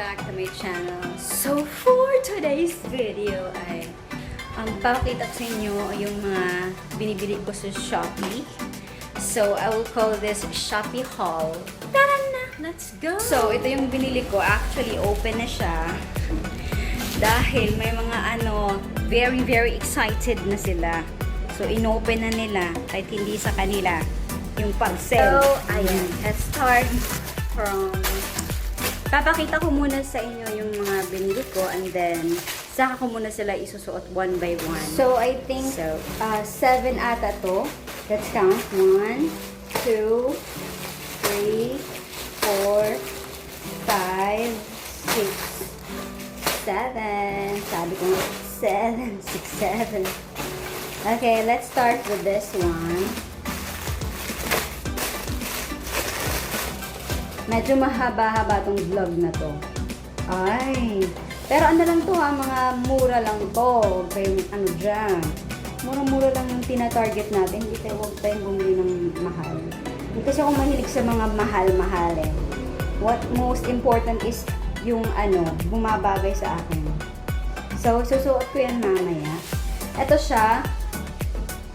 back to my channel. So for today's video ay papakita ko sa inyo yung mga binibili ko sa Shopee. So I will call this Shopee Haul. Tara na! Let's go! So ito yung binili ko. Actually open na siya. Dahil may mga very excited na sila. So inopen na nila kahit hindi sa kanila yung pag-sell. So ayan, let's start from papakita ko muna sa inyo yung mga binili ko and then saka ko muna sila isusuot one by one. So, I think 7 ata to. Let's count. 1, 2, 3, 4, 5, 6, 7. Sabi ko 7, 6, 7. Okay, let's start with this one. Medyo mahaba-haba tong vlog na to. Ay. Pero ano lang to ha, mga mura lang to. Kaya dyan. Mura-mura lang yung tina-target natin. Hindi huwag tayong bumili ng mahal. Hindi kasi ako mahilig sa mga mahal-mahal eh. What most important is yung bumabagay sa akin. So, susuot ko yan mamaya. Ito siya.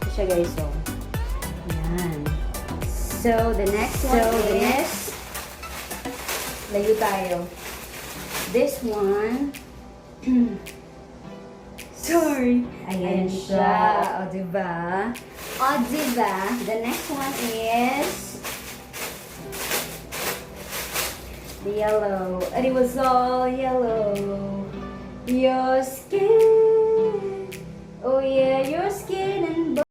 Ito siya guys, so. Yan. So, the next one is layo tayo. This one, sorry. Ayan siya. O, diba? O, diba? The next one is the yellow. And it was all yellow. Your skin. Oh, yeah, your skin and bone.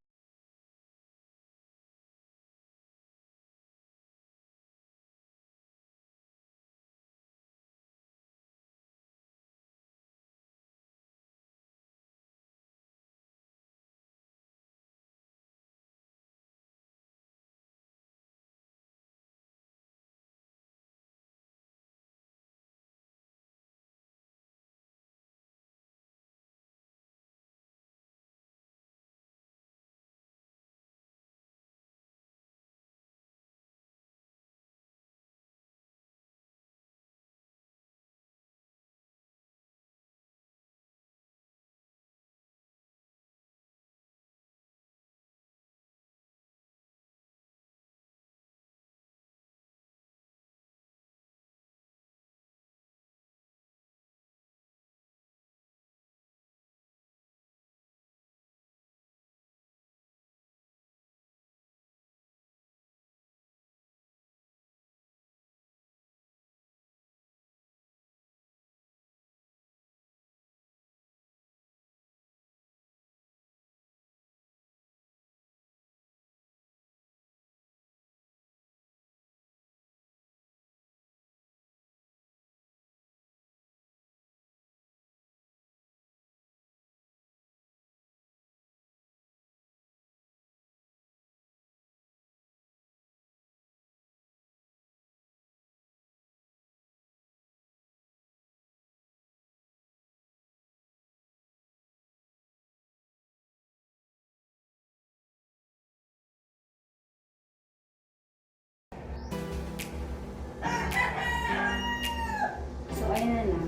So, ayun na lang.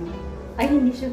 Ay, hindi siya.